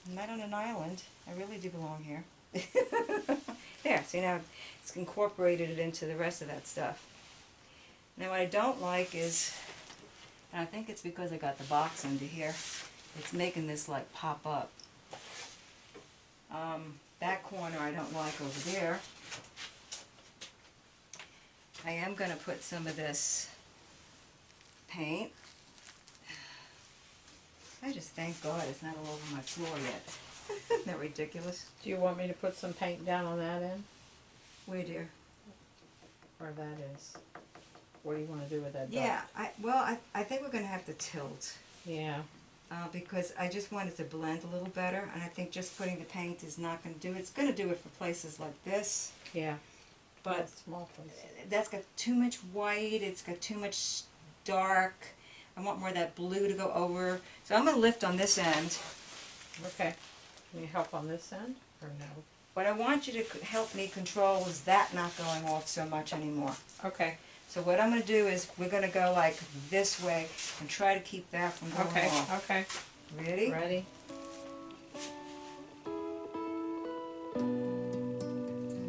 I'm not on an island. I really do belong here. There, see now it's incorporated it into the rest of that stuff. Now what I don't like is, and I think it's because I got the box under here, it's making this like pop up. That corner I don't like over there. I am going to put some of this paint. I just thank God it's not all over my floor yet. Isn't that ridiculous? Do you want me to put some paint down on that end? Where, dear? Or that is? What do you want to do with that? Yeah, I think we're going to have to tilt. Yeah. Because I just want it to blend a little better, and I think just putting the paint is not going to do it. It's going to do it for places like this. Yeah. But small place. That's got too much white, it's got too much dark. I want more of that blue to go over. So I'm going to lift on this end. Okay. Can you help on this end or no? What I want you to help me control is that not going off so much anymore. Okay. So what I'm going to do is we're going to go like this way and try to keep that from going off. Okay. Ready? Ready.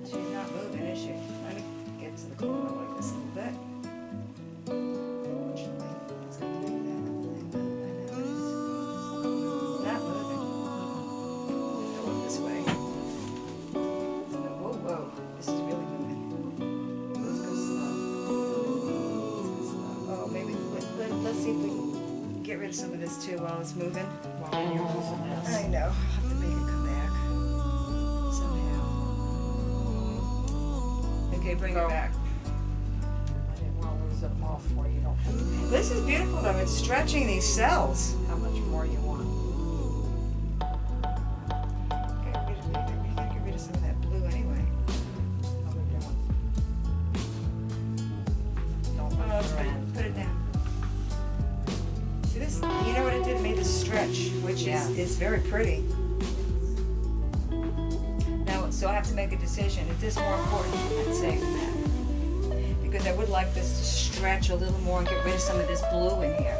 She's not moving, is she? Let me get to the corner like this a little bit. Unfortunately, it's going to make that little thing move. I know it is. It's not moving. Go up this way. Whoa, whoa. This is really moving. Let's go slow. Let's go slow. Oh, maybe let's see if we can get rid of some of this too while it's moving. While you're using this. I know. I'll have to make it come back somehow. Okay, bring it back. I didn't want to lose them off where you don't have to paint. This is beautiful though. It's stretching these cells. How much more you want? We gotta get rid of some of that blue anyway. How we doing? Don't let your end. Put it down. See this? You know what it did? It made a stretch, which is very pretty. Now, so I have to make a decision. Is this more important than saying that? Because I would like this to stretch a little more and get rid of some of this blue in here.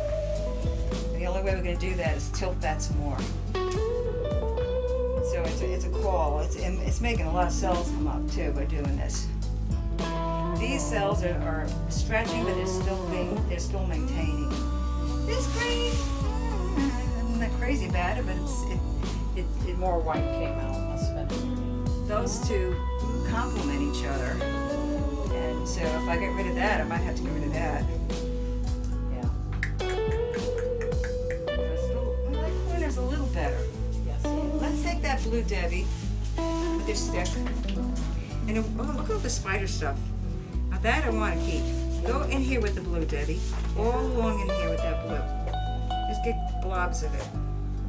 The only way we're going to do that is tilt that some more. So it's a call. It's making a lot of cells come up too by doing this. These cells are stretching, but they're still maintaining. This green, I'm not crazy about it, but it More white came out. Must have been. those two complement each other. And so if I get rid of that, I might have to get rid of that. Yeah. That corner's a little better. Yes. Let's take that blue, Debbie, with your stick. And look at all the spider stuff. Now that I want to keep. Go in here with the blue, Debbie. All along in here with that blue. Just get blobs of it.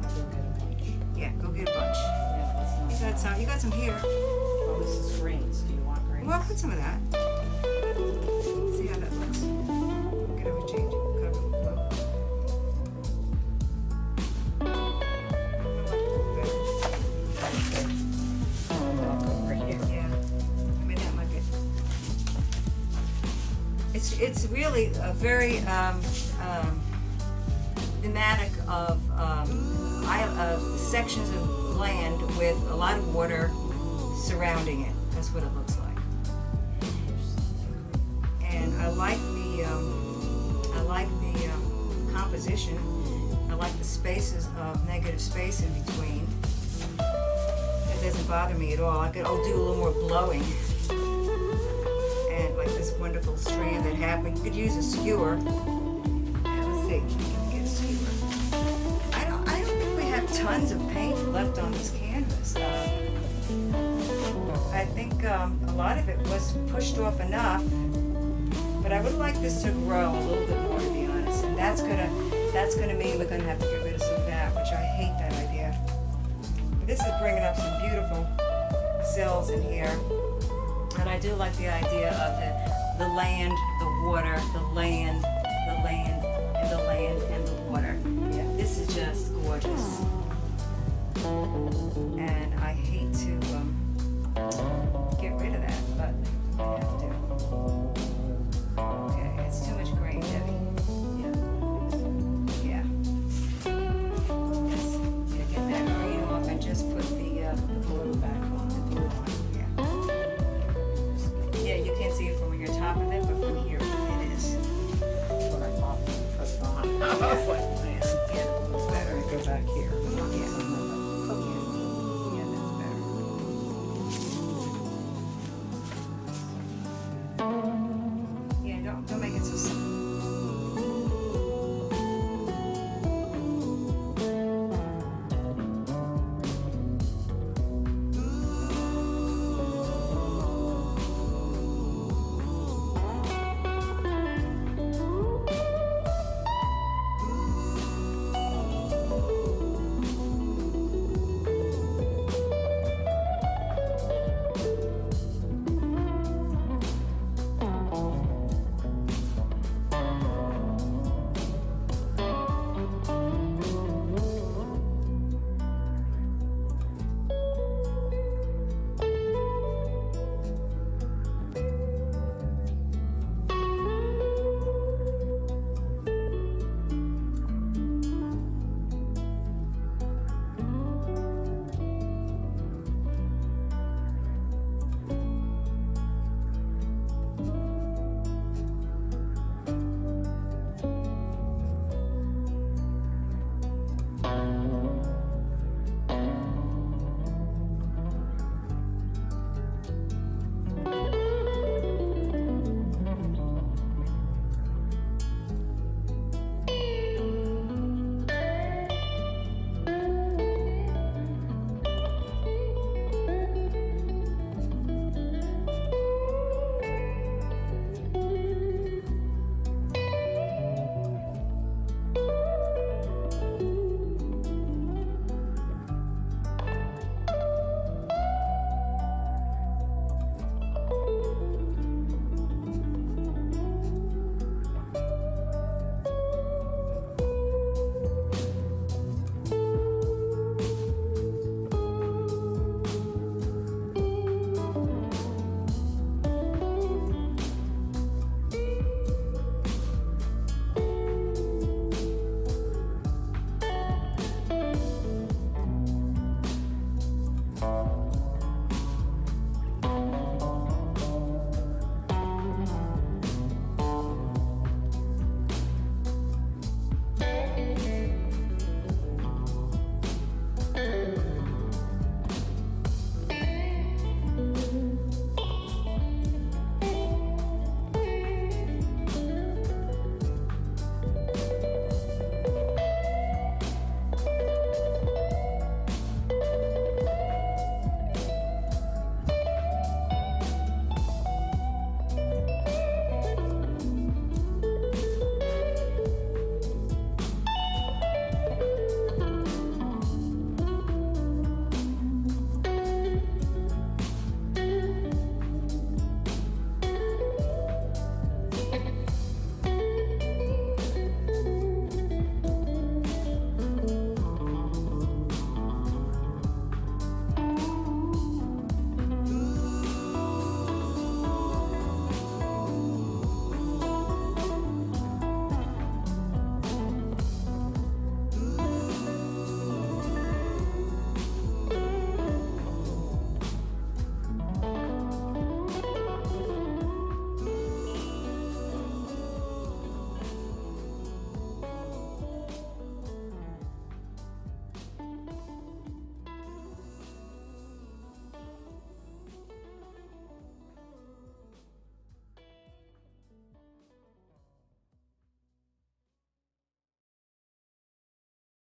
I'll go get a bunch. Yeah, go get a bunch. Yeah, that's not You got bad. some. You got some here. Oh, this is greens. Do you want greens? Well, I'll put some of that. See how that looks. Get over change it. Cover it with blue. Over here. Yeah. I mean, that might be. It's really a very thematic of sections of land with a lot of water surrounding it. That's what it looks like. And I like the composition. I like the spaces of negative space in between. It doesn't bother me at all. I'll do a little more blowing. And like this wonderful strand that happened. You could use a skewer. Let's see. Can we get a skewer? I don't think we have tons of paint left on this canvas. I think a lot of it was pushed off enough, but I would like this to grow a little bit more, to be honest. And that's gonna mean we're gonna have to get rid of some of that, which I hate that idea. But this is bringing up some beautiful cells in here, and I do like the idea of the land, the water, the land, and the land and the water. Yeah, this is just gorgeous, and I hate to get rid of that, but I have to.